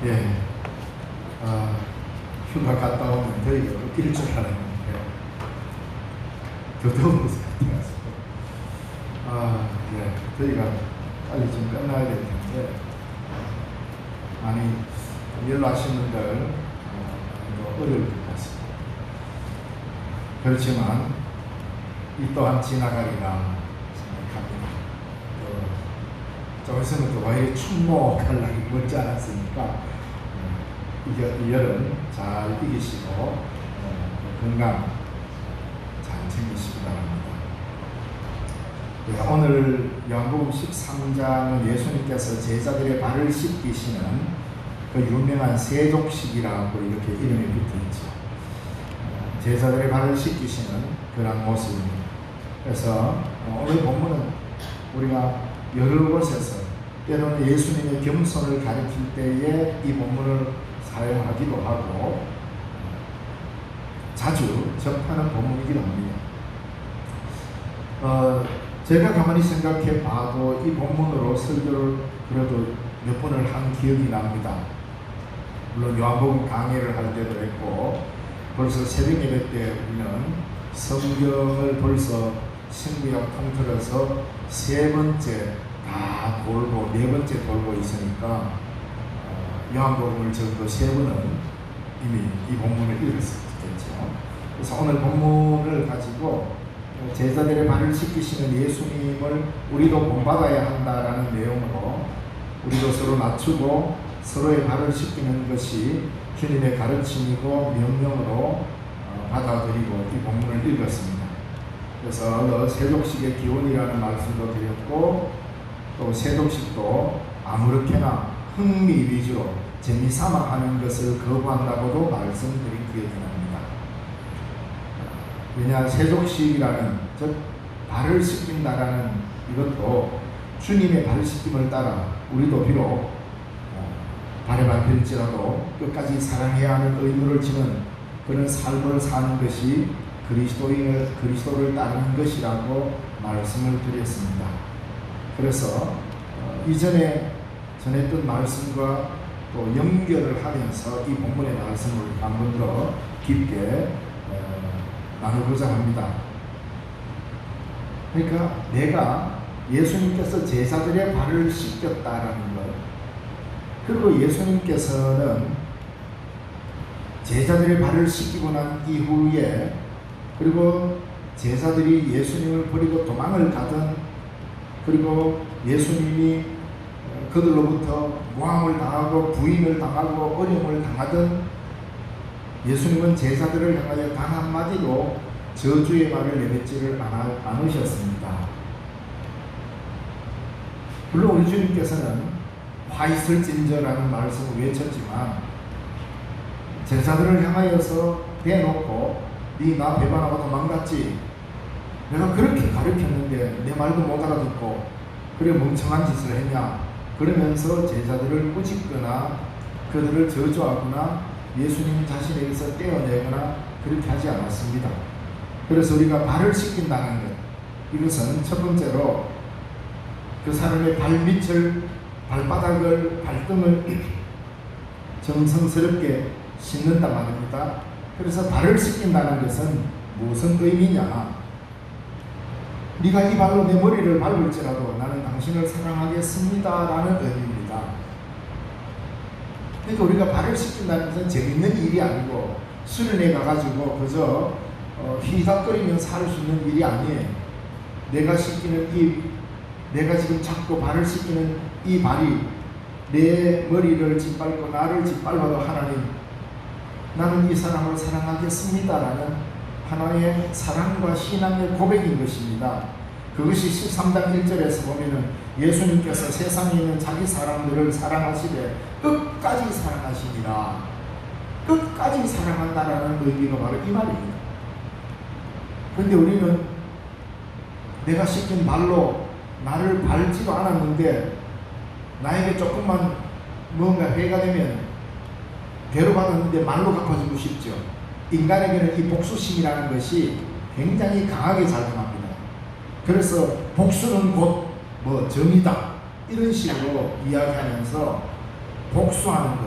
예, 휴가 갔다 오면 더위가 꺾일 줄 알았는데 더 더운 것을 같아가지고 예, 더위가 빨리 좀 끝나야 될 텐데 많이 연락하시는 분들 어려울 것 같습니다. 그렇지만 이 또한 지나가리라 생각합니다. 좀 있으면 또 와이리 춘목할 날이 멀지 않았으니까 이 여름 잘 이기시고 건강 잘 챙기시기 바랍니다. 네, 오늘 요한복음 13장은 예수님께서 제자들의 발을 씻기시는 그 유명한 세족식이라고 이렇게 이름이 붙어있죠. 제자들의 발을 씻기시는 그런 모습입니다. 그래서 오늘 본문은 우리가 여러 곳에서 때로는 예수님의 겸손을 가리킬 때에 이 본문을 사용하기도 하고 자주 접하는 본문이기도 합니다. 제가 가만히 생각해 봐도 이 본문으로 설교를 그래도 몇 번을 한 기억이 납니다. 물론 요한복음 강해를 할 때도 했고 벌써 새벽 예배 때 우리는 성경을 벌써 신구약 통틀어서 세 번째 다 돌고 네 번째 돌고 있으니까 요한복음을 적어도 세 번은 이미 이 본문을 읽었었겠죠. 그래서 오늘 본문을 가지고 제자들의 발을 씻기시는 예수님을 우리도 본받아야 한다라는 내용으로 우리도 서로 낮추고 서로의 발을 씻기는 것이 주님의 가르침이고 명령으로 받아들이고 이 본문을 읽었습니다. 그래서 세족식의 기원이라는 말씀도 드렸고 또 세족식도 아무렇게나 흥미 위주로 재미삼아 하는 것을 거부한다고도 말씀드린 기억이 납니다. 왜냐 세족식이라는 즉 발을 씻긴다라는 이것도 주님의 발 씻김을 따라 우리도 비록 발에 밟힐지라도 끝까지 사랑해야 하는 의무를 지는 그런 삶을 사는 것이 그리스도를 따르는 것이라고 말씀을 드렸습니다. 그래서 이전에 전했던 말씀과 또 연결을 하면서 이 본문의 말씀을 한 번 더 깊게 나누고자 합니다. 그러니까 내가 예수님께서 제자들의 발을 씻겼다라는 것, 그리고 예수님께서는 제자들의 발을 씻기고 난 이후에 그리고 제자들이 예수님을 버리고 도망을 가든 그리고 예수님이 그들로부터 모함을 당하고 부인을 당하고 어려움을 당하든 예수님은 제자들을 향하여 단 한마디로 저주의 말을 내뱉지를 않으셨습니다. 물론 우리 주님께서는 화 있을진저라는 말씀을 외쳤지만 제자들을 향하여서 대놓고 네 나 배반하고 도망갔지, 내가 그렇게 가르쳤는데 내 말도 못 알아듣고 그래 멍청한 짓을 했냐, 그러면서 제자들을 꾸짖거나 그들을 저주하거나 예수님 자신에게서 떼어내거나 그렇게 하지 않았습니다. 그래서 우리가 발을 씻긴다는 것, 이것은 첫 번째로 그 사람의 발밑을 발바닥을 발등을 정성스럽게 씻는다 말입니다. 그래서 발을 씻긴다는 것은 무슨 의미냐, 네가 이 발로 내 머리를 밟을지라도 나는 당신을 사랑하겠습니다 라는 의미입니다. 그러니까 우리가 발을 씻긴다는 것은 재밌는 일이 아니고 수련회 가가지고 그저 휘닥거리면서 살 수 있는 일이 아니에요. 내가 씻기는 내가 지금 잡고 발을 씻기는 이 발이 내 머리를 짓밟고 나를 짓밟아도 하나님, 나는 이 사람을 사랑하겠습니다 라는 하나의 사랑과 신앙의 고백인 것입니다. 그것이 13장 1절에서 보면은 예수님께서 세상에 있는 자기 사람들을 사랑하시되 끝까지 사랑하시니라, 끝까지 사랑한다라는 의미가 바로 이 말입니다. 그런데 우리는 내가 씻긴 발로 나를 밟지도 않았는데 나에게 조금만 뭔가 해가 되면 괴로워받았는데 말로 갚아주고 싶죠. 인간에게는 이 복수심이라는 것이 굉장히 강하게 작용합니다. 그래서 복수는 곧 정의다 이런 식으로 이야기하면서 복수하는 것,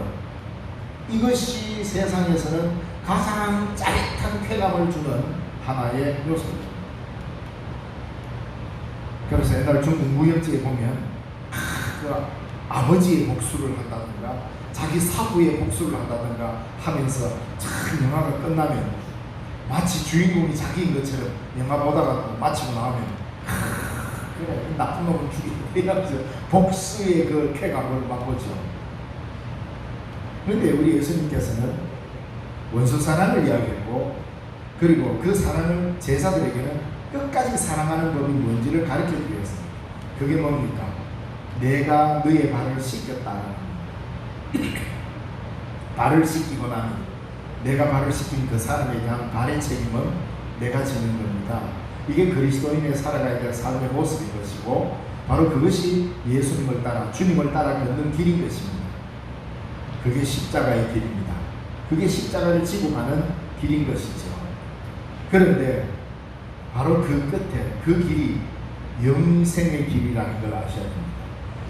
이것이 세상에서는 가장 짜릿한 쾌감을 주는 하나의 요소입니다. 그래서 옛날 중국 무협지에 보면 그 아버지의 복수를 한다든가 자기 사부의 복수를 한다든가 하면서 참 영화가 끝나면 마치 주인공이 자기인 것처럼 영화 보다가 마치고 나오면 그래 나쁜 놈을 죽이고 이러면서 복수의 그 쾌감을 맛보죠. 그런데 우리 예수님께서는 원수 사랑을 이야기했고 그리고 그 사랑을 제자들에게는 끝까지 사랑하는 법이 뭔지를 가르쳐 드렸습니다. 그게 뭡니까? 내가 너의 발을 씻겼다는 발을 씻기고 나니 내가 발을 씻긴 그 사람에 대한 발의 책임은 내가 지는 겁니다. 이게 그리스도인의 살아가야 될 삶의 모습인 것이고 바로 그것이 예수님을 따라 주님을 따라 걷는 길인 것입니다. 그게 십자가의 길입니다. 그게 십자가를 지고 가는 길인 것이죠. 그런데 바로 그 끝에 그 길이 영생의 길이라는 걸 아셔야 됩니다.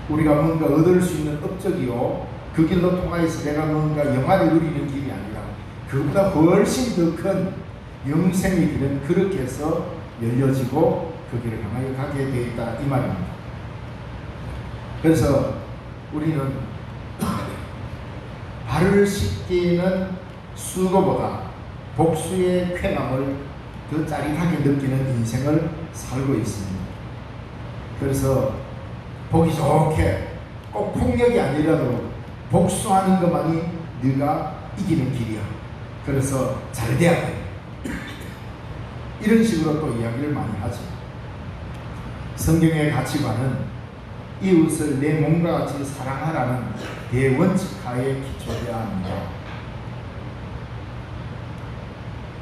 우리가 뭔가 얻을 수 있는 업적이요 그 길로 통하여서 내가 뭔가 영화를 누리는 길이 아니라 그보다 훨씬 더 큰 영생의 길은 그렇게 해서 열려지고 그 길을 향하여 가게 되어 있다 이 말입니다. 그래서 우리는 발을 씻기는 수고보다 복수의 쾌감을 더 짜릿하게 느끼는 인생을 살고 있습니다. 그래서 보기 좋게 꼭 폭력이 아니라도 복수하는 것만이 네가 이기는 길이야. 그래서 잘 돼야 돼. 이런 식으로 또 이야기를 많이 하죠. 성경의 가치관은 이웃을 내 몸과 같이 사랑하라는 대원칙 하에 기초되어야 합니다.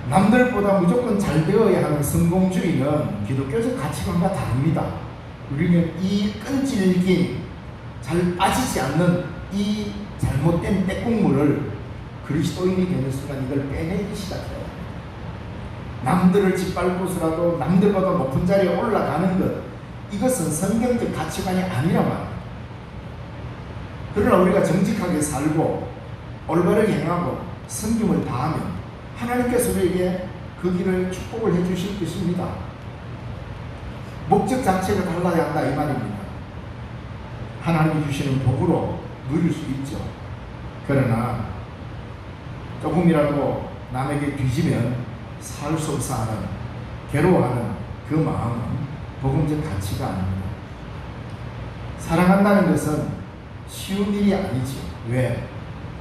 남들보다 무조건 잘 되어야 하는 성공주의는 기독교적 가치관과 다릅니다. 우리는 이 끈질긴 잘 빠지지 않는 이 잘못된 때국물을 그리스도인이 되는 순간 이걸 빼내기 시작해요. 남들을 짓밟고서라도 남들보다 높은 자리에 올라가는 것, 이것은 성경적 가치관이 아니란 말이에요. 그러나 우리가 정직하게 살고 올바르게 행하고 섬김을 다하면 하나님께서 우리에게 그 길을 축복을 해주실 것입니다. 목적 자체가 달라야 한다 이 말입니다. 하나님이 주시는 복으로 누릴 수 있죠. 그러나 조금이라도 남에게 뒤지면 살 수 없어 하는 괴로워하는 그 마음은 복음적 가치가 아닙니다. 사랑한다는 것은 쉬운 일이 아니지. 왜?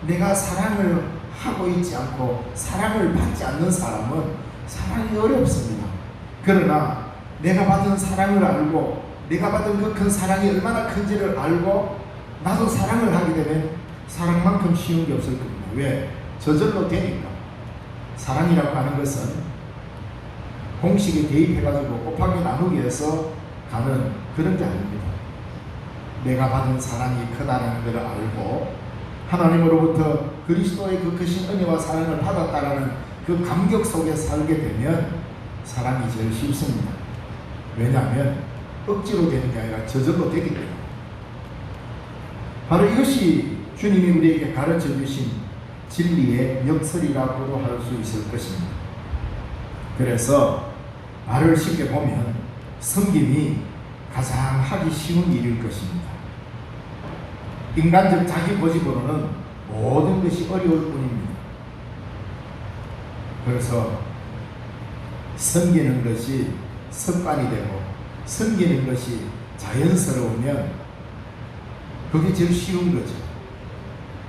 내가 사랑을 하고 있지 않고 사랑을 받지 않는 사람은 사랑이 어렵습니다. 그러나 내가 받은 사랑을 알고 내가 받은 그 큰 사랑이 얼마나 큰지를 알고 나도 사랑을 하게 되면 사랑만큼 쉬운 게 없을 겁니다. 왜? 저절로 되니까. 사랑이라고 하는 것은 공식에 대입해가지고 곱하기 나누기 해서 가는 그런 게 아닙니다. 내가 받은 사랑이 크다는 것을 알고 하나님으로부터 그리스도의 그 크신 은혜와 사랑을 받았다라는 그 감격 속에 살게 되면 사랑이 제일 쉽습니다. 왜냐하면 억지로 되는 게 아니라 저절로 되기 때문에. 바로 이것이 주님이 우리에게 가르쳐 주신 진리의 역설이라고도 할 수 있을 것입니다. 그래서 말을 쉽게 보면 섬김이 가장 하기 쉬운 일일 것입니다. 인간적 자기 고집으로는 모든 것이 어려울 뿐입니다. 그래서 섬기는 것이 습관이 되고 섬기는 것이 자연스러우면 그게 제일 쉬운 거죠.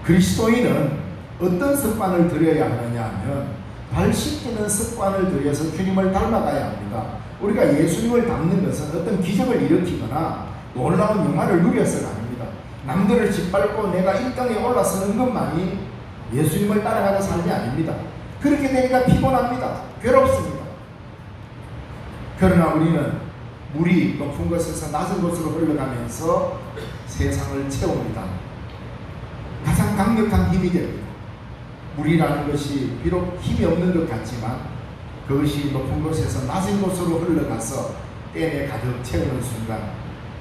그리스도인은 어떤 습관을 들여야 하느냐 하면 발 씻기는 습관을 들여서 주님을 닮아가야 합니다. 우리가 예수님을 닮는 것은 어떤 기적을 일으키거나 놀라운 영화를 누려서가 아닙니다. 남들을 짓밟고 내가 1등에 올라서는 것만이 예수님을 따라가는 삶이 아닙니다. 그렇게 되니까 피곤합니다. 괴롭습니다. 그러나 우리는 물이 높은 곳에서 낮은 곳으로 흘러가면서 세상을 채웁니다. 가장 강력한 힘이 됩니다. 물이라는 것이 비록 힘이 없는 것 같지만 그것이 높은 곳에서 낮은 곳으로 흘러가서 댐에 가득 채우는 순간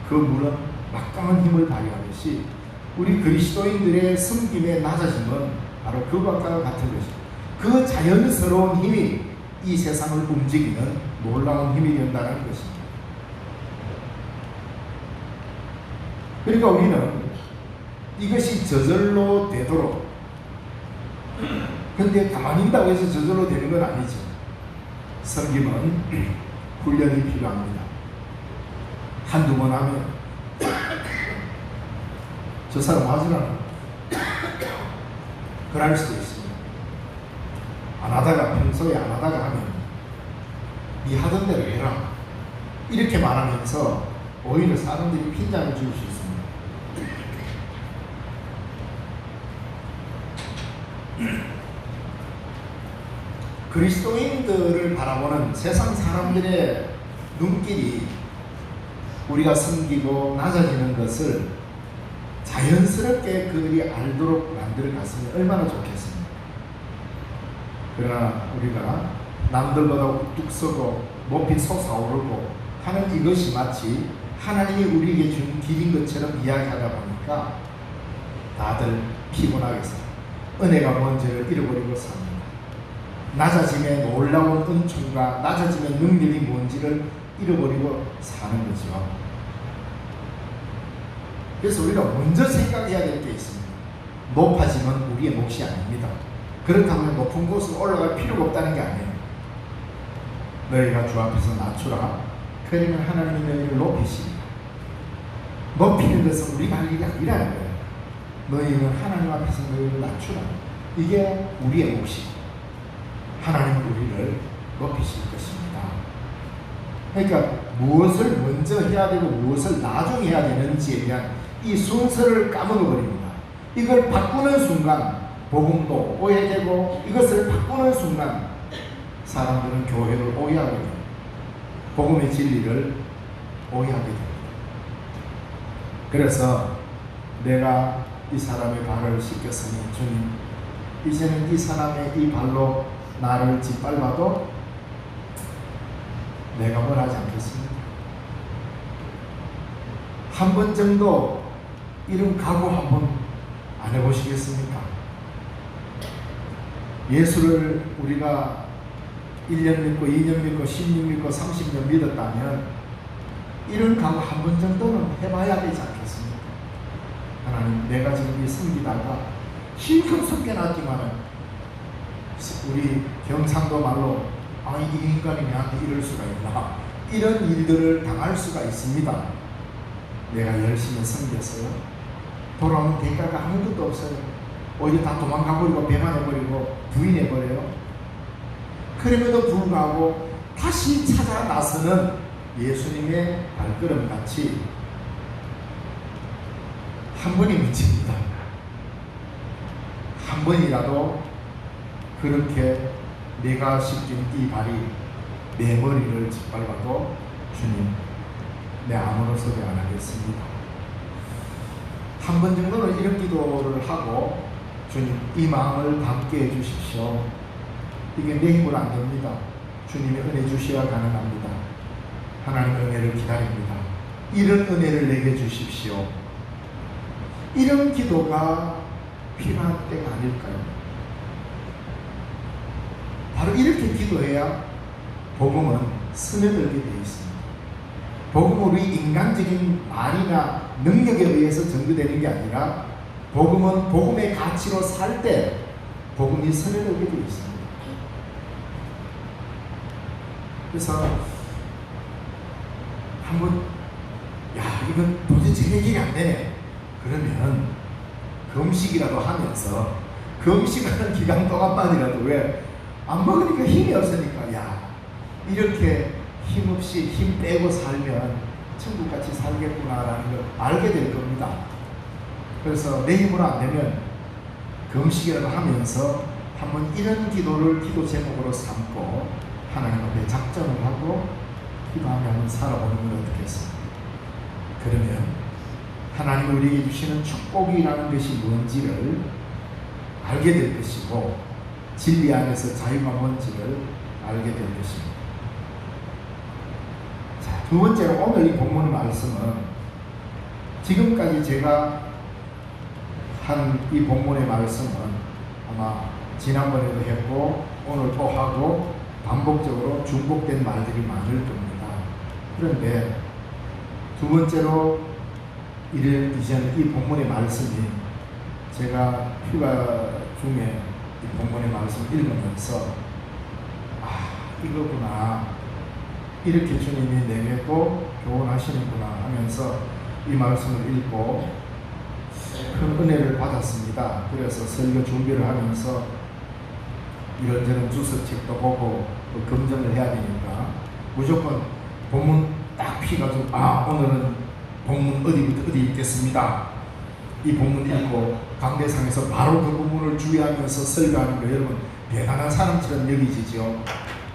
그 물은 막강한 힘을 발휘하듯이 우리 그리스도인들의 섬김의 낮아짐은 바로 그것과 같은 것입니다. 그 자연스러운 힘이 이 세상을 움직이는 놀라운 힘이 된다는 것입니다. 그러니까 우리는 이것이 저절로 되도록, 근데 가만히 있다고 해서 저절로 되는 건 아니죠. 섬김은 훈련이 필요합니다. 한두 번 하면 저 사람 하지는 그럴 수도 있습니다. 안 하다가, 평소에 안 하다가 하면 네 하던 대로 해라 이렇게 말하면서 오히려 사람들이 핀잔을 줄 수 있습니다. 그리스도인들을 바라보는 세상 사람들의 눈길이 우리가 섬기고 낮아지는 것을 자연스럽게 그들이 알도록 만들어갔으면 얼마나 좋겠습니까? 그러나 우리가 남들보다 우뚝 서고 높이 솟아오르고 하는 이것이 마치 하나님이 우리에게 준 길인 것처럼 이야기하다 보니까 다들 피곤하게 살아요. 은혜가 뭔지를 잃어버리고 삽니다. 낮아짐의 놀라운 은총과 낮아짐의 능력이 뭔지를 잃어버리고 사는 거죠. 그래서 우리가 먼저 생각해야 될 게 있습니다. 높아짐은 우리의 몫이 아닙니다. 그렇다면 높은 곳으로 올라갈 필요가 없다는 게 아니에요. 너희가 주 앞에서 낮추라. 그러면 하나님이 너희를 높이십니다. 높이는 것은 우리가 할 일이 아니라는 거예요. 너희는 하나님 앞에서 너희를 낮추라. 이게 우리의 몫이에요. 하나님은 우리를 높이실 것입니다. 그러니까 무엇을 먼저 해야 되고 무엇을 나중에 해야 되는지에 대한 이 순서를 까먹어 버립니다. 이걸 바꾸는 순간 복음도 오해되고, 이것을 바꾸는 순간 사람들은 교회를 오해하게 됩니다. 복음의 진리를 오해하게 됩니다. 그래서 내가 이 사람의 발을 씻겼으니 주님, 이제는 이 사람의 이 발로 나를 짓밟아도 내가 뭘 하지 않겠습니다. 한 번 정도 이런 각오 한번 안 해보시겠습니까? 예수를 우리가 1년 믿고 2년 믿고 10년 믿고 30년 믿었다면 이런 각오 한 번 정도는 해봐야 되지 않겠습니까? 하나님, 내가 지금 이 섬기다가 실컷 섬겨놨지만은 우리 경상도 말로 아니 이 인간이 나한테 이럴 수가 있나, 이런 일들을 당할 수가 있습니다. 내가 열심히 섬겼어요. 돌아오는 대가가 아무것도 없어요. 오히려 다 도망가버리고 배반해버리고 부인해버려요. 그럼에도 불구하고 다시 찾아 나서는 예수님의 발걸음같이 한 번이 미칩니다. 한 번이라도 그렇게 내가 씻긴 이 발이 내 머리를 짓밟아도 주님, 내 아무런 소리 안 하겠습니다. 한 번 정도는 이런 기도를 하고 주님, 이 마음을 담게 해주십시오. 이게 내 힘으로 안 됩니다. 주님의 은혜 주셔야 가능합니다. 하나님의 은혜를 기다립니다. 이런 은혜를 내게 주십시오. 이런 기도가 필요한 때가 아닐까요? 바로 이렇게 기도해야 복음은 스며들게 되어 있습니다. 복음은 우리 인간적인 말이나 능력에 의해서 전개되는 게 아니라 복음은 복음의 가치로 살 때 복음이 스며들게 되어 있습니다. 그래서 한번 이건 도대체 해결이 안 되네. 그러면 금식이라도 하면서, 금식하는 기간 동안만이라도 왜 안 먹으니까 힘이 없으니까 이렇게 힘없이 힘 빼고 살면 천국같이 살겠구나라는 걸 알게 될 겁니다. 그래서 내 힘으로 안 되면 금식이라도 하면서 한번 이런 기도를 기도 제목으로 삼고 하나님 앞에 작정을 하고 기도하며 한번 살아보는 건 어떻겠습니까? 그러면 하나님이 우리에게 주시는 축복이라는 것이 뭔지를 알게 될 것이고, 진리 안에서 자유가 뭔지를 알게 될 것입니다. 자, 두 번째로 오늘 이 본문 말씀은 지금까지 제가 한 이 본문의 말씀은 아마 지난번에도 했고 오늘 또 하고 반복적으로 중복된 말들이 많을 겁니다. 그런데 두 번째로 이전 이 본문의 말씀이 제가 휴가 중에 이 본문의 말씀을 읽으면서 이거구나, 이렇게 주님이 내게도 교훈하시는구나 하면서 이 말씀을 읽고 큰 은혜를 받았습니다. 그래서 설교 준비를 하면서 이런저런 주석책도 보고 검증을 해야 되니까 무조건 본문 딱 피가지고 오늘은 본문 어디부터 어디 읽겠습니다. 이 본문 읽고 강대상에서 바로 그 본문을 주의하면서 설교하는 거 여러분 대단한 사람처럼 여기지죠.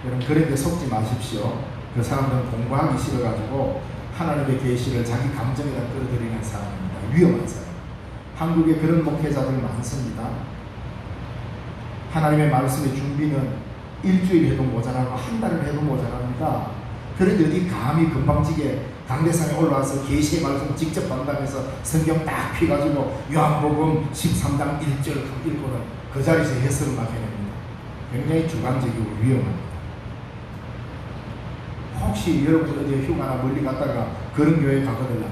여러분 그런데 속지 마십시오. 그 사람들은 공부하기 싫어가지고 하나님의 계시를 자기 감정에다 끌어들이는 사람입니다. 위험한 사람. 한국에 그런 목회자들 많습니다. 하나님의 말씀의 준비는 일주일 해도 모자라고 한 달을 해도 모자랍니다. 그런데 어디 감히 금방지게 강대상에 올라와서 계시의 말씀 직접 받는다면서 성경 딱 펴가지고 요한복음 13장 1절 읽고는 그 자리에서 해석을 맡겨냅니다. 굉장히 주관적이고 위험합니다. 혹시 여러분 어디 휴가나 멀리 갔다가 그런 교회 가거든요.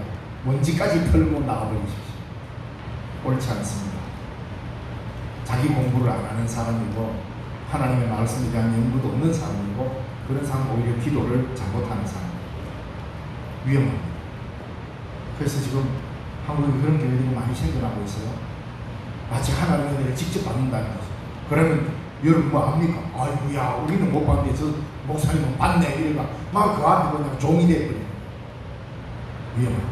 먼지까지 털고 나와버리십시오. 옳지 않습니다. 자기 공부를 안 하는 사람이고 하나님의 말씀에 대한 연구도 없는 사람이고 그런 사람은 오히려 기도를 잘못하는 사람입니다. 위험합니다. 그래서 지금 한국에 그런 교회들이 많이 생겨나고 있어요. 마치 하나님의 은혜를 직접 받는다는 거죠. 그러면 여러분 뭐 합니까? 아이고야 우리는 못 봤는데 저 목사님은 봤네 이러니까 막 그 앞에 그냥 종이 돼버려요. 위험합니다.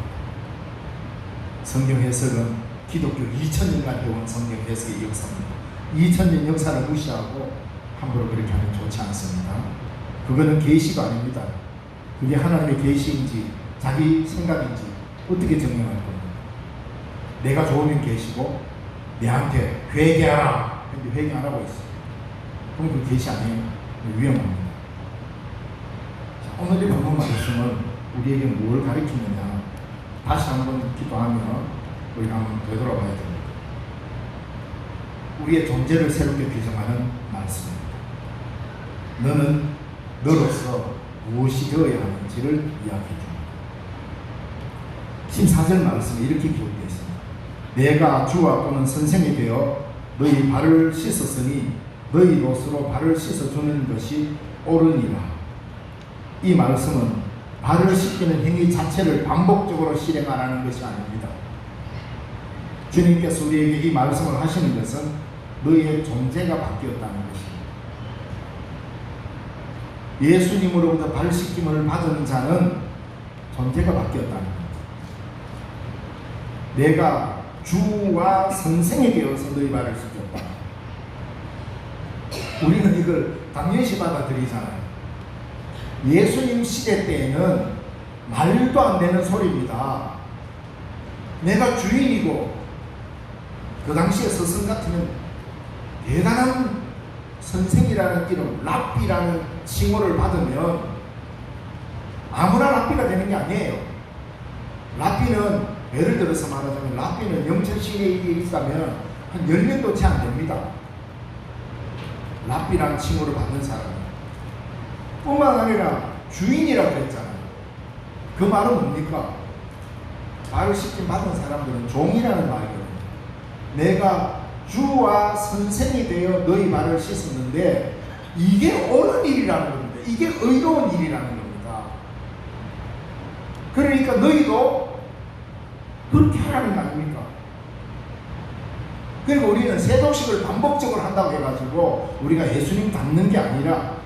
성경 해석은 기독교 2000년간 해온 성경 해석의 역사입니다. 2000년 역사를 무시하고 함부로 그렇게 하면 좋지 않습니다. 그거는 계시가 아닙니다. 그게 하나님의 계시인지 자기 생각인지 어떻게 증명할 겁니까? 내가 좋으면 계시고 내한테 회개하라 근데 회개 안 하고 있어. 그럼 그 계시 아니에요? 위험합니다. 자, 오늘의 본문 말씀은 우리에게 뭘 가르치느냐? 다시 한번 기도하며 우리가 한번 되돌아봐야 됩니다. 우리의 존재를 새롭게 규정하는 말씀입니다. 너는 너로서 무엇이 되어야 하는지를 이야기해 줍니다. 14절 말씀에 이렇게 기록되어 있습니다. 내가 주와 또는 선생이 되어 너희 발을 씻었으니 너희 옷으로 발을 씻어주는 것이 옳으니라. 이 말씀은 발을 씻기는 행위 자체를 반복적으로 실행하라는 것이 아닙니다. 주님께서 우리에게 이 말씀을 하시는 것은 너희의 존재가 바뀌었다는 것입니다. 예수님으로부터 발 씻김을 받은 자는 존재가 바뀌었다는 겁니다. 내가 주와 선생이 되어서 너희 발을 씻겼다. 우리는 이걸 당연시 받아들이잖아요. 예수님 시대 때에는 말도 안 되는 소리입니다. 내가 주인이고 그 당시에 서성 같으면 대단한 선생이라는 이름, 랍비라는 칭호를 받으면 아무나 랍비가 되는 게 아니에요. 랍비는 예를 들어서 말하자면 랍비는 영천시대에 있다면 한 10년도 채 안 됩니다. 랍비라는 칭호를 받는 사람이 뿐만 아니라 주인이라고 했잖아요. 그 말은 뭡니까? 발을 씻김 받은 사람들은 종이라는 말이거든요. 내가 주와 선생이 되어 너희 발을 씻었는데 이게 옳은 일이라는 겁니다. 이게 의로운 일이라는 겁니다. 그러니까 너희도 그렇게 하라는 거 아닙니까? 그리고 우리는 세도식을 반복적으로 한다고 해가지고 우리가 예수님 닮는 게 아니라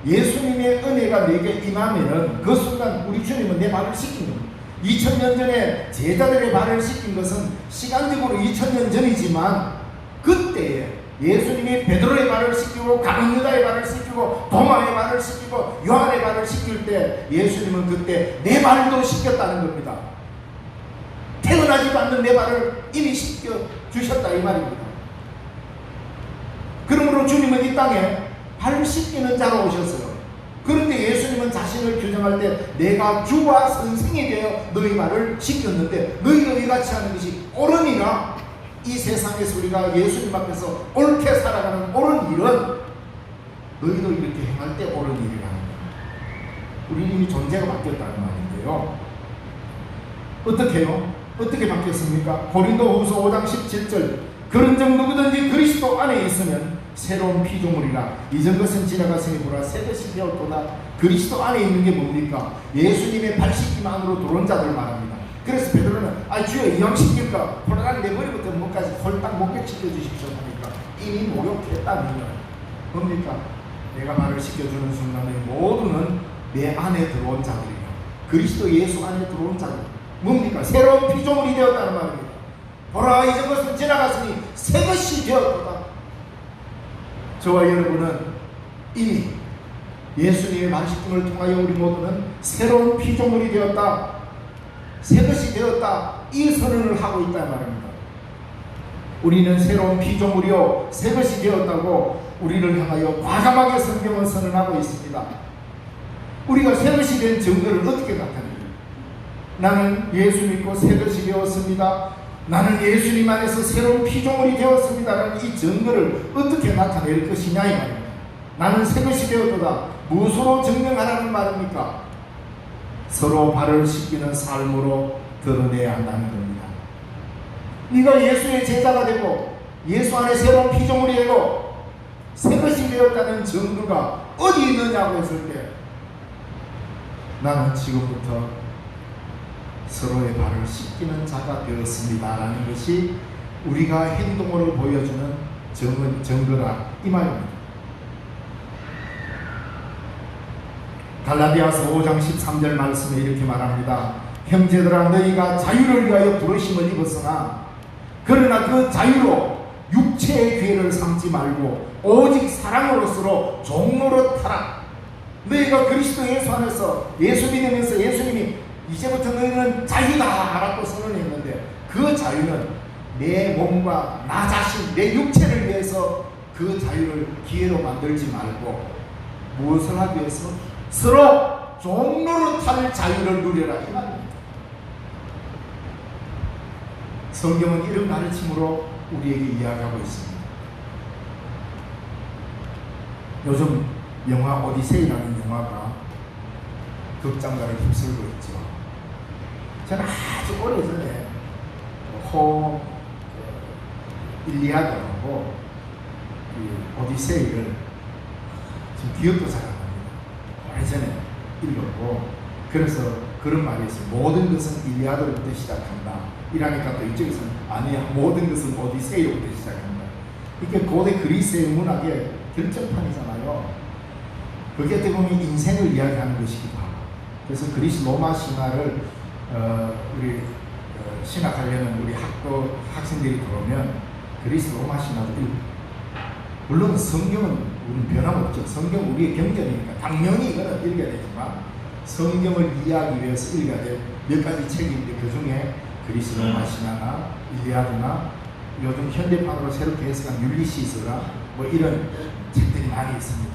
예수님의 은혜가 내게 임하면은 그 순간 우리 주님은 내 발을 씻긴 겁니다. 2000년 전에 제자들의 발을 씻긴 것은 시간적으로 2000년 전이지만 그때에 예수님이 베드로의 발을 씻기고 가룟 유다의 발을 씻기고 도마의 발을 씻기고 요한의 발을 씻길 때 예수님은 그때 내 발도 씻겼다는 겁니다. 태어나지도 않는 내 발을 이미 씻겨 주셨다 이 말입니다. 그러므로 주님은 이 땅에 발 씻기는 자로 오셨어요. 그런데 예수님은 자신을 규정할 때 내가 주와 선생이 되어 너희 발을 씻겼는데 너희가 이같이 하는 것이 옳으니라. 이 세상에서 우리가 예수님 앞에서 옳게 살아가는 옳은 일은 너희도 이렇게 행할 때 옳은 일이라는 거예요. 우리 이미 존재가 바뀌었다는 말인데요. 어떻게 해요? 어떻게 바뀌었습니까? 고린도후서 5장 17절 그런즉 누구든지 그리스도 안에 있으면 새로운 피조물이라 이전 것은 지나갔으니 보라 새 것이 되었도다. 그리스도 안에 있는 게 뭡니까? 예수님의 발 씻김 안으로 들어온 자들 말합니다. 그래서 베드로는 주여 이왕시킬까 홀딱 내 머리부터 목까지 홀딱 목욕시켜 주십시오 하니까 이미 목욕했다면요 뭡니까? 내가 말을 시켜주는 순간에 모두는 내 안에 들어온 자들이에요. 그리스도 예수 안에 들어온 자들 뭡니까? 새로운 피조물이 되었다는 말입니다. 보라 이전 것은 지나갔으니 새 것이 되었도다. 저와 여러분은 이미 예수님의 말씀을 통하여 우리 모두는 새로운 피조물이 되었다, 새 것이 되었다, 이 선언을 하고 있단 말입니다. 우리는 새로운 피조물이요 새 것이 되었다고 우리를 향하여 과감하게 성경은 선언하고 있습니다. 우리가 새 것이 된 증거를 어떻게 나타내요? 나는 예수 믿고 새 것이 되었습니다. 나는 예수님 안에서 새로운 피조물이 되었습니다라는 이 증거를 어떻게 나타낼 것이냐 이 말입니다. 나는 새 것이 되었도다. 무엇으로 증명하라는 말입니까? 서로 발을 씻기는 삶으로 드러내야 한다는 겁니다. 네가 예수의 제자가 되고 예수 안에 새로운 피조물이 되고 새 것이 되었다는 증거가 어디 있느냐고 했을 때 나는 지금부터 서로의 발을 씻기는 자가 되었습니다 라는 것이 우리가 행동으로 보여주는 증거라 이 말입니다. 갈라디아서 5장 13절 말씀에 이렇게 말합니다. 형제들아 너희가 자유를 위하여 부르심을 입었으나 그러나 그 자유로 육체의 기회를 삼지 말고 오직 사랑으로서로 종로릇 하라. 너희가 그리스도 예수 안에서 예수 믿으면서 예수님이 이제부터 너희는 자유다 라고 선언했는데 그 자유는 내 몸과 나 자신 내 육체를 위해서 그 자유를 기회로 만들지 말고 무엇을 하기 위해서 서로 종로로 탈 자유를 누려라 이 말입니다. 성경은 이런 가르침으로 우리에게 이야기하고 있습니다. 요즘 영화 오디세이라는 영화가 극장가를 휩쓸고 있죠. 저는 아주 오래전에 일리아드하고 오디세이를 지금 기억도 잘 안 납니다. 오래전에 읽었고 그래서 그런 말이 있어요. 모든 것은 일리아드로부터 시작한다. 이러니까 또 이쪽에서는 아니야 모든 것은 오디세이로부터 시작한다. 이게 고대 그리스의 문학의 결정판이잖아요. 그게 어떻게 보면 인생을 이야기하는 것이기도 하고 그래서 그리스 로마 신화를 우리 신학하려는 우리 학생들이 들어오면 그리스 로마 신화도 읽고 물론 성경은 우리는 변함없죠. 성경 우리의 경전이니까 당연히 이거는 읽어야 되지만 성경을 이해하기 위해서 읽어야 될 몇 가지 책이 있는데 그 중에 그리스 로마 신화나 일리아드나 요즘 현대판으로 새롭게 해석한 율리시스나 뭐 이런 책들이 많이 있습니다.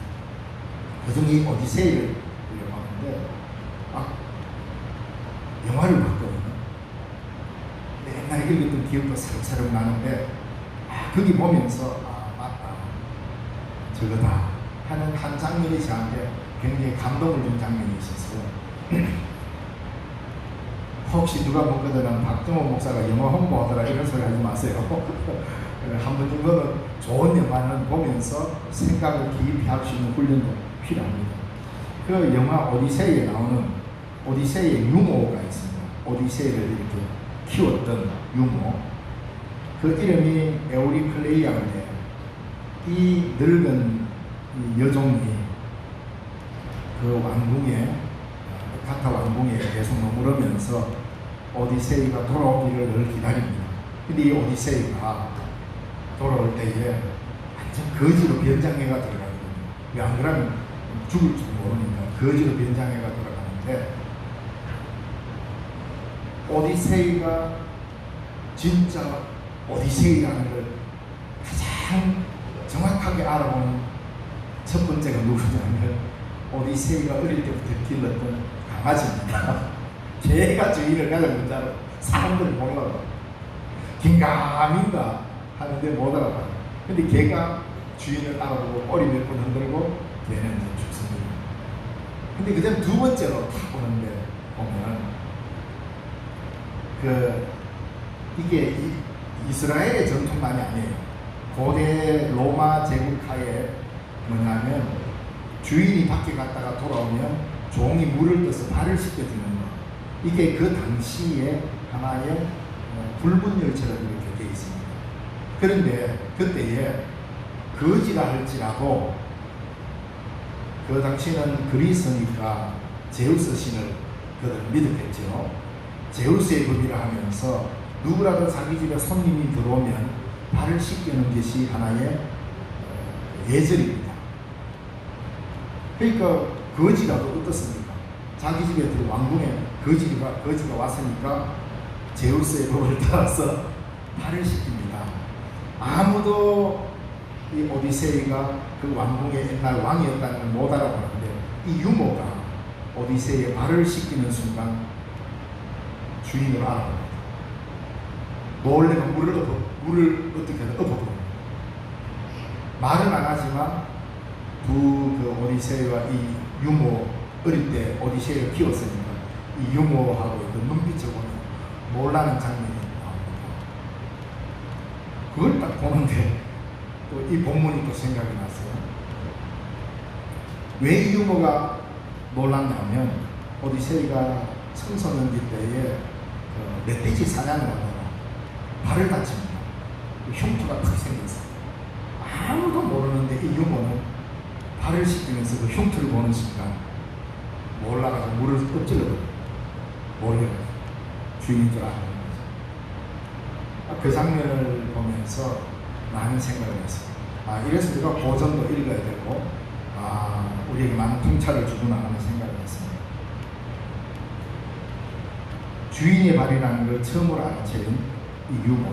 그 중에 오디세이를 읽어봤는데 영화를 봤거든요. 옛날에 읽었던 기억도 새록새록 나는데 거기 보면서 맞다 저거다 하는 한 장면이 저한테 굉장히 감동을 준 장면이 있었어요. 혹시 누가 먹거든 박정호 목사가 영화 홍보하더라 이런 소리 하지 마세요. 한 번 정도는 좋은 영화는 보면서 생각을 깊이 할 수 있는 훈련도 필요합니다. 그 영화 오디세이에 나오는 오디세이의 유모가 있습니다. 오디세이를 이렇게 키웠던 유모. 그 이름이 에우리클레이아인데 이 늙은 여종이 그 왕궁에 카타 왕궁에 계속 머무르면서 오디세이가 돌아오기를 늘 기다립니다. 근데 이 오디세이가 돌아올 때에 완전 거지로 변장해가 들어가거든요. 왜 안 그러면 죽을 줄 모르니까 거지로 변장해가 들어가는데 오디세이가 진짜 오디세이라는 걸 가장 정확하게 알아보는 첫 번째가 누구냐면 오디세이가 어릴 때부터 길렀던 강아지입니다. 개가 주인을 가장 먼저 알아. 사람들 몰라요. 긴가민가 하는데 못 알아봐요. 근데 개가 주인을 알아보고 꼬리 몇 번 흔들고 걔는 이제 죽습니다. 근데 그다음 두 번째로 탁 오는데 보면 이게 이스라엘의 전통만이 아니에요. 고대 로마 제국하에 뭐냐면 주인이 밖에 갔다가 돌아오면 종이 물을 떠서 발을 씻겨주는 거. 이게 그 당시에 하나의 불분열처럼 이렇게 되어 있습니다. 그런데 그때에 거지라 할지라도 그 당시에는 그리스니까 제우스 신을 그들 믿었겠죠. 제우스의 법이라 하면서 누구라도 자기 집에 손님이 들어오면 발을 씻기는 것이 하나의 예절입니다. 그러니까 거지라도 어떻습니까? 자기 집에 들어 왕궁에 거지가 왔으니까 제우스의 법을 따라서 발을 씻깁니다. 아무도 이 오디세이가 그 왕궁의 옛날 왕이었다는 걸 못 알아보는데 이 유모가 오디세이의 발을 씻기는 순간 주인을 알아봅니다. 몰래가 물을 어떻게든 엎어버립니다. 말은 안 하지만 그 오디세이와 이 유모 어릴 때 오디세이를 키웠으니까 이 유모하고 그 눈빛을 보면 몰라는 장면이 나옵니다. 그걸 딱 보는데 또 이 본문이 또 생각이 났어요. 왜 이 유모가 놀랐냐면 오디세이가 청소년기 때에 멧돼지 사냥을 하다가 발을 다칩니다. 흉터가 크게 생겼어요. 아무도 모르는데 이 유모는 발을 씻기면서 그 흉터를 보는 순간 몰라가지고 물을 엎질러버려요. 몰래 주인인 줄 아는 거죠. 그 장면을 보면서 많은 생각을 했어요. 이래서 우리가 고전도 읽어야 되고 우리에게 많은 통찰을 주구나 하는 생각을 했습니다. 주인의 발이라는 걸 처음으로 알아채린 이 유모.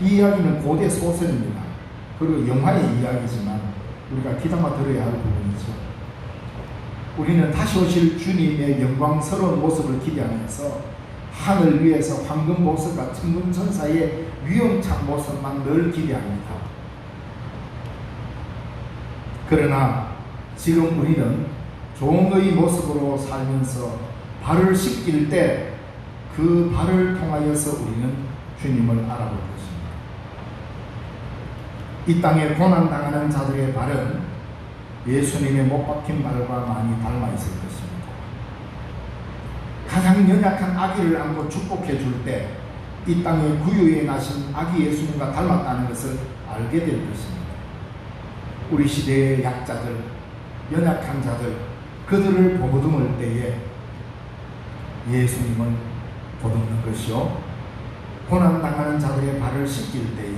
이 이야기는 고대 소설입니다. 그리고 영화의 이야기지만 우리가 귀담아 들어야 할 부분이죠. 우리는 다시 오실 주님의 영광스러운 모습을 기대하면서 하늘 위에서 황금 보석과 천군 천사의 위엄찬 모습만 늘 기대합니다. 그러나 지금 우리는 종의 모습으로 살면서 발을 씻길 때 그 발을 통하여서 우리는 주님을 알아볼 것입니다. 이 땅에 고난당하는 자들의 발은 예수님의 못 박힌 발과 많이 닮아 있을 것입니다. 가장 연약한 아기를 안고 축복해 줄 때 이 땅에 구유에 나신 아기 예수님과 닮았다는 것을 알게 될 것입니다. 우리 시대의 약자들, 연약한 자들, 그들을 보듬을 때에 예수님을 보듬는 것이요, 고난당하는 자들의 발을 씻길 때에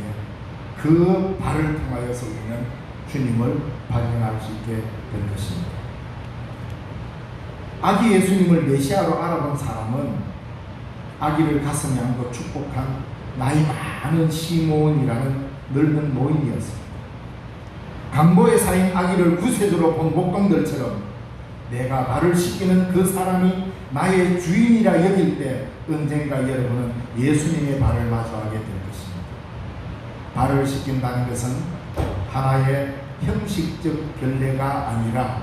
그 발을 통하여서 우리는 주님을 발견할 수 있게 될 것입니다. 아기 예수님을 메시아로 알아본 사람은 아기를 가슴에 안고 축복한 나이 많은 시몬이라는 늙은 노인이었습니다. 강보에 쌓인 아기를 구세주로 본 목동들처럼 내가 발을 씻기는 그 사람이 나의 주인이라 여길 때 언젠가 여러분은 예수님의 발을 마주하게 될 것입니다. 발을 씻긴다는 것은 하나의 형식적 결례가 아니라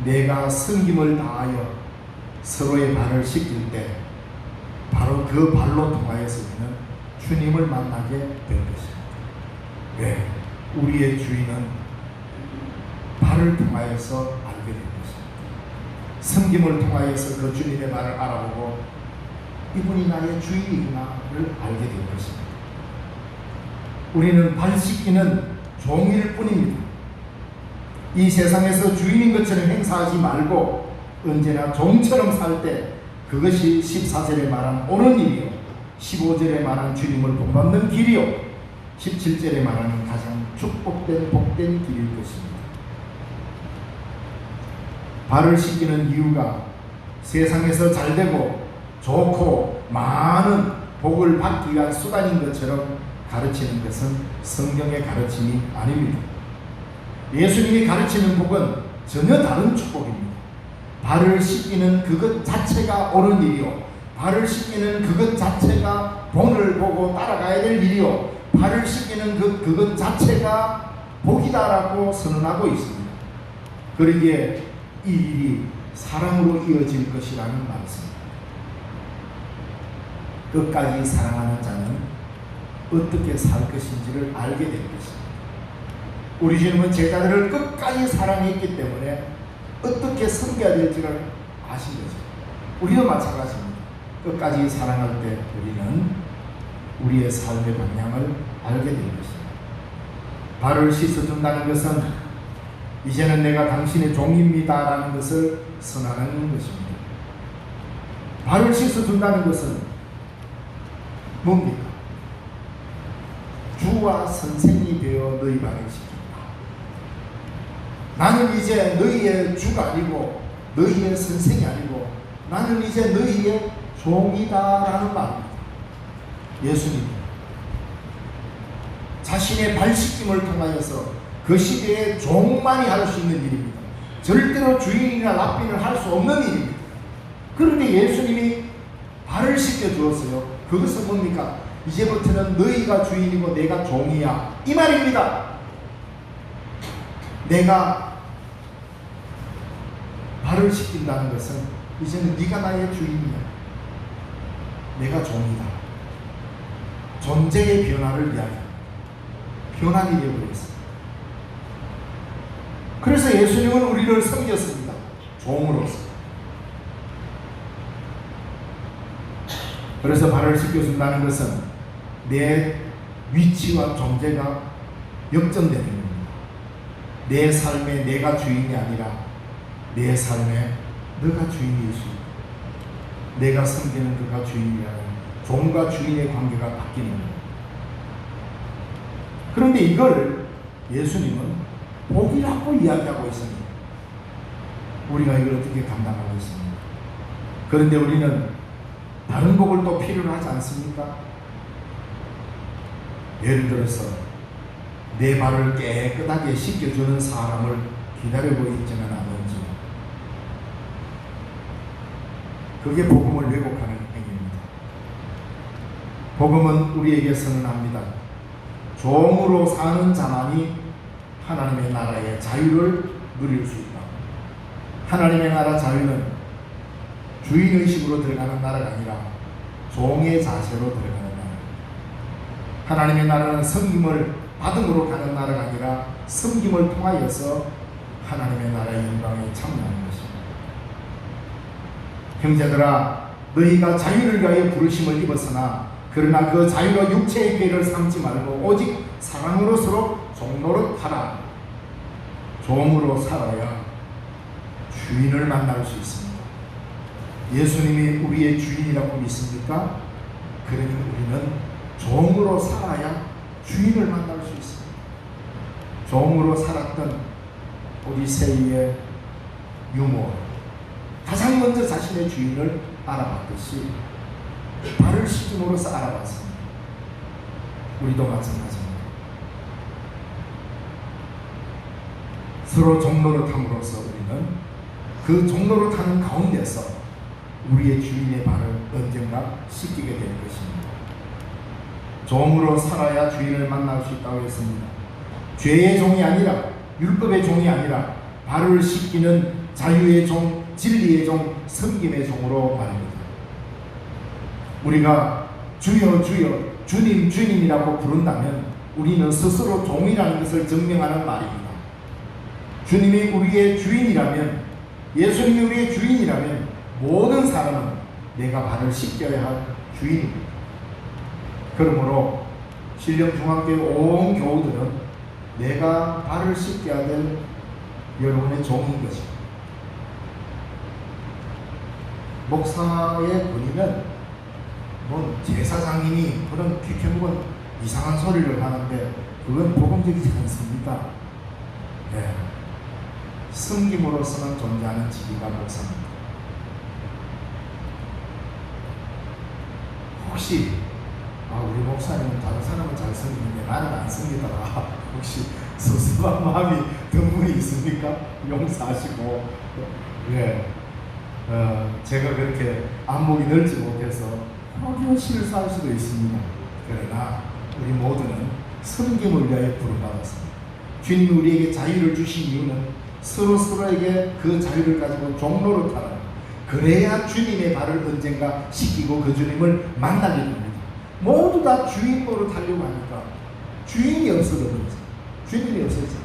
내가 섬김을 다하여 서로의 발을 씻길 때 바로 그 발로 통하여서 우리는 주님을 만나게 될 것입니다. 왜? 우리의 주인은 발을 통하여서 알게 될 것입니다. 섬김을 통하여서 그 주님의 발을 알아보고 이분이 나의 주인이구나를 알게 될 것입니다. 우리는 발 씻기는 종일 뿐입니다. 이 세상에서 주인인 것처럼 행사하지 말고 언제나 종처럼 살 때 그것이 14절에 말한 옳은 일이요, 15절에 말한 주님을 본받는 길이요, 17절에 말하는 가장 축복된 복된 길일 것입니다. 발을 씻기는 이유가 세상에서 잘되고 좋고 많은 복을 받기 위한 수단인 것처럼 가르치는 것은 성경의 가르침이 아닙니다. 예수님이 가르치는 복은 전혀 다른 축복입니다. 발을 씻기는 그것 자체가 옳은 일이요, 발을 씻기는 그것 자체가 본을 보고 따라가야 될 일이요, 발을 씻기는 그것 자체가 복이다라고 선언하고 있습니다. 그러기에 이 일이 사랑으로 이어질 것이라는 말씀입니다. 끝까지 사랑하는 자는 어떻게 살 것인지를 알게 될 것입니다. 우리 주님은 제자들을 끝까지 사랑했기 때문에 어떻게 섬겨야 될지를 아신 거죠. 우리도 마찬가지입니다. 끝까지 사랑할 때 우리는 우리의 삶의 방향을 알게 될 것입니다. 발을 씻어준다는 것은 이제는 내가 당신의 종입니다 라는 것을 선언하는 것입니다. 발을 씻어준다는 것은 뭡니까? 주와 선생이 되어 너희 발을 씻긴다. 나는 이제 너희의 주가 아니고 너희의 선생이 아니고 나는 이제 너희의 종이다 라는 말입니다. 예수님 자신의 발 씻김을 통하여서 그 시대에 종만이 할 수 있는 일입니다. 절대로 주인이나 랍빈을 할 수 없는 일입니다. 그런데 예수님이 발을 씻겨 주었어요. 그것은 뭡니까? 이제부터는 너희가 주인이고 내가 종이야, 이 말입니다. 내가 발을 씻긴다는 것은 이제는 네가 나의 주인이야, 내가 종이다. 존재의 변화를 위하여 변환이 되어버렸습니다. 그래서 예수님은 우리를 섬겼습니다. 종으로서. 그래서 발을 씻겨준다는 것은 내 위치와 존재가 역전되는 겁니다. 내 삶에 내가 주인이 아니라 내 삶에 너가 주인일 수 있고 내가 섬기는 그가 주인이라는 종과 주인의 관계가 바뀌는 겁니다. 그런데 이걸 예수님은 복이라고 이야기하고 있습니다. 우리가 이걸 어떻게 감당하고 있습니까? 그런데 우리는 다른 복을 또 필요로 하지 않습니까? 예를 들어서 내 발을 깨끗하게 씻겨주는 사람을 기다리고 있지는 않은지, 그게 복음을 왜곡하는 행위입니다. 복음은 우리에게 선언합니다. 종으로 사는 자만이 하나님의 나라의 자유를 누릴 수 있다. 하나님의 나라 자유는 주인의식으로 들어가는 나라가 아니라 종의 자세로 들어가는 나라. 하나님의 나라는 섬김을 받음으로 가는 나라가 아니라 섬김을 통하여서 하나님의 나라의 영광에 참여하는 것입니다. 형제들아, 너희가 자유를 위하여 부르심을 입었으나 그러나 그 자유로 육체의 궤를 삼지 말고 오직 사랑으로 서로 종노릇하라. 종으로 살아야 주인을 만날 수 있습니다. 예수님이 우리의 주인이라고 믿습니까? 그러니 우리는 종으로 살아야 주인을 만날 수 있습니다. 종으로 살았던 오디세이의 유모, 가장 먼저 자신의 주인을 알아봤듯이 발을 씻음으로써 알아봤습니다. 우리도 마찬가지입니다. 서로 종노릇함으로써 우리는 그 종노릇하는 가운데서 우리의 주인의 발을 언젠가 씻기게 될 것입니다. 종으로 살아야 주인을 만날 수 있다고 했습니다. 죄의 종이 아니라, 율법의 종이 아니라 발을 씻기는 자유의 종, 진리의 종, 섬김의 종으로 말입니다. 우리가 주여 주여 주님 주님이라고 부른다면 우리는 스스로 종이라는 것을 증명하는 말입니다. 주님이 우리의 주인이라면, 예수님이 우리의 주인이라면 모든 사람은 내가 발을 씻겨야 할 주인입니다. 그러므로 신령중앙교회 온 교우들은 내가 발을 씻겨야 될 여러분의 종인 것입니다. 목사의 본인은 뭐 제사장님이 그런 피켓묵은 이상한 소리를 하는데 그건 복음적이지 않습니다. 네. 섬김으로서는 존재하는 지위가 목사입니다. 혹시 우리 목사님은 다른 사람은 잘 섬기는데 나는 안 섬기더라, 혹시 섭섭한 마음이 든 분이 있습니까? 용서하시고. 네. 제가 그렇게 안목이 넓지 못해서 혹여 실수할 수도 있습니다. 그러나 우리 모두는 섬김을 위하여 부름받았습니다. 주님 우리에게 자유를 주신 이유는 서로에게 그 자유를 가지고 종로로 타라. 그래야 주님의 발을 언젠가 씻기고 그 주님을 만나게 됩니다. 모두 다 주인으로 타려고 하니까 주인이 없어져 버리죠. 주인이 없어져.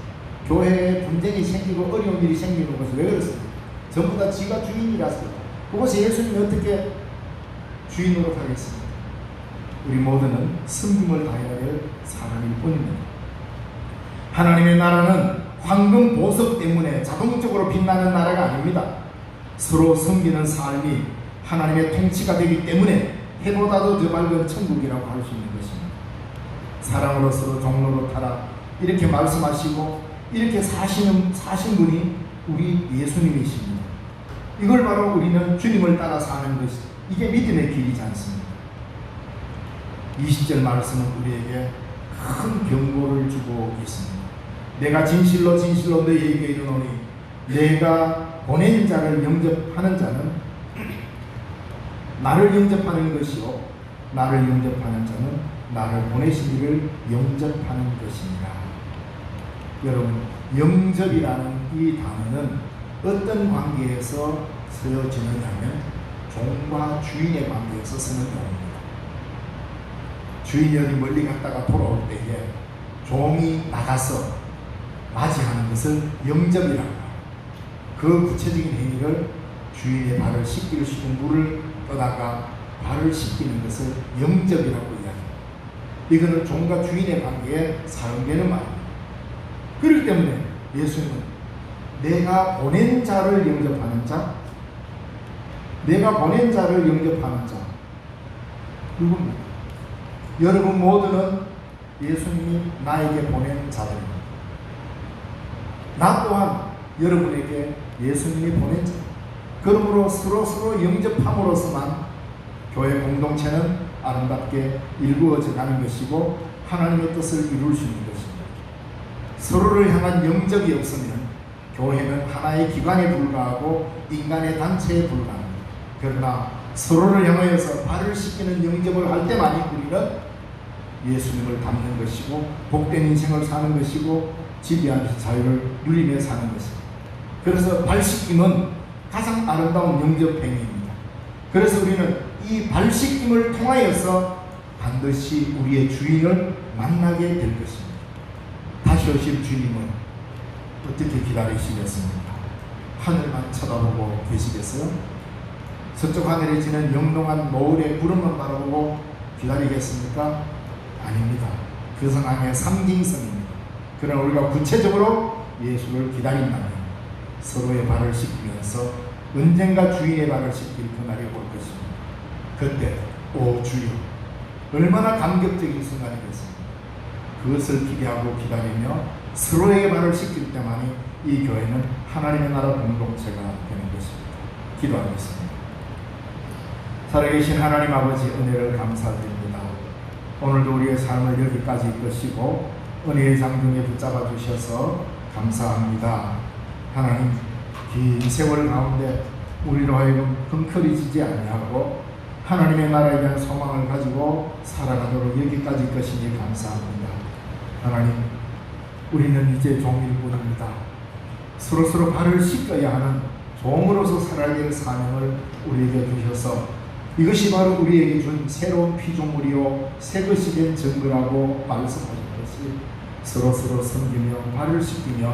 교회에 분쟁이 생기고 어려운 일이 생기는 것은 왜 그렇습니까? 전부 다 지가 주인이라서. 그것이 예수님이 어떻게 주인으로 타겠습니까? 우리 모두는 섬김을 다해야 될 사람일 뿐입니다. 하나님의 나라는 황금 보석 때문에 자동적으로 빛나는 나라가 아닙니다. 서로 섬기는 삶이 하나님의 통치가 되기 때문에 해보다도 더 밝은 천국이라고 할 수 있는 것입니다. 사랑으로 서로 종로로 타라 이렇게 말씀하시고 이렇게 사신 분이 우리 예수님이십니다. 이걸 바로 우리는 주님을 따라 사는 것이 이게 믿음의 길이지 않습니까? 20절 말씀은 우리에게 큰 경고를 주고 있습니다. 내가 진실로 너희에게 이르노니 내가 보낸 자를 영접하는 자는 나를 영접하는 것이요 나를 영접하는 자는 나를 보내신 이를 영접하는 것이니라. 여러분, 영접이라는 이 단어는 어떤 관계에서 쓰여지느냐면 종과 주인의 관계에서 쓰는 용어입니다. 주인이 어디 멀리 갔다가 돌아올 때에 종이 나가서 맞이하는 것을 영접이라고 합니다. 그 구체적인 행위를 주인의 발을 씻기시고 물을 떠다가 발을 씻기는 것을 영접이라고 이야기합니다. 이거는 종과 주인의 관계에 사용되는 말입니다. 그렇기 때문에 예수님은 내가 보낸 자를 영접하는 자, 내가 보낸 자를 영접하는 자 누굽니까? 여러분 모두는 예수님이 나에게 보낸 자들입니다. 나 또한 여러분에게 예수님이 보낸 자. 그러므로 서로 영접함으로써만 교회 공동체는 아름답게 일구어져 가는 것이고 하나님의 뜻을 이룰 수 있는 것입니다. 서로를 향한 영접이 없으면 교회는 하나의 기관에 불과하고 인간의 단체에 불과합니다. 그러나 서로를 향하여서 발을 씻기는 영접을 할 때만이 우리는 예수님을 닮는 것이고 복된 인생을 사는 것이고 지배한 자유를 누리며 사는 것입니다. 그래서 발 씻김은 가장 아름다운 영접 행위입니다. 그래서 우리는 이 발 씻김을 통하여서 반드시 우리의 주인을 만나게 될 것입니다. 다시 오실 주님은 어떻게 기다리시겠습니까? 하늘만 쳐다보고 계시겠어요? 서쪽 하늘에 지는 영롱한 노을의 구름만 바라보고 기다리겠습니까? 아닙니다. 그 상황의 상징성입니다. 그러나 우리가 구체적으로 예수를 기다린다면 서로의 발을 씻기면서 언젠가 주인의 발을 씻길 그날이 올 것입니다. 그때 오 주여 얼마나 감격적인 순간이겠습니까? 그것을 기대하고 기다리며 서로의 발을 씻길 때만이 이 교회는 하나님의 나라 공동체가 되는 것입니다. 기도하겠습니다. 살아계신 하나님 아버지 은혜를 감사드립니다. 오늘도 우리의 삶을 여기까지 이끄시고 은혜의 장중에 붙잡아 주셔서 감사합니다. 하나님 긴 세월 가운데 우리로 하여금 흠클이지지 아니하고 하나님의 나라에 대한 소망을 가지고 살아가도록 여기까지 이끄시니 감사합니다. 하나님 우리는 이제 종일 뿐입니다. 서로 발을 씻겨야 하는 종으로서 살아야 될 사명을 우리에게 주셔서 이것이 바로 우리에게 준 새로운 피조물이요 새 것이 된 증거라고 말씀하신 것이 서로 섬기며 발을 씻기며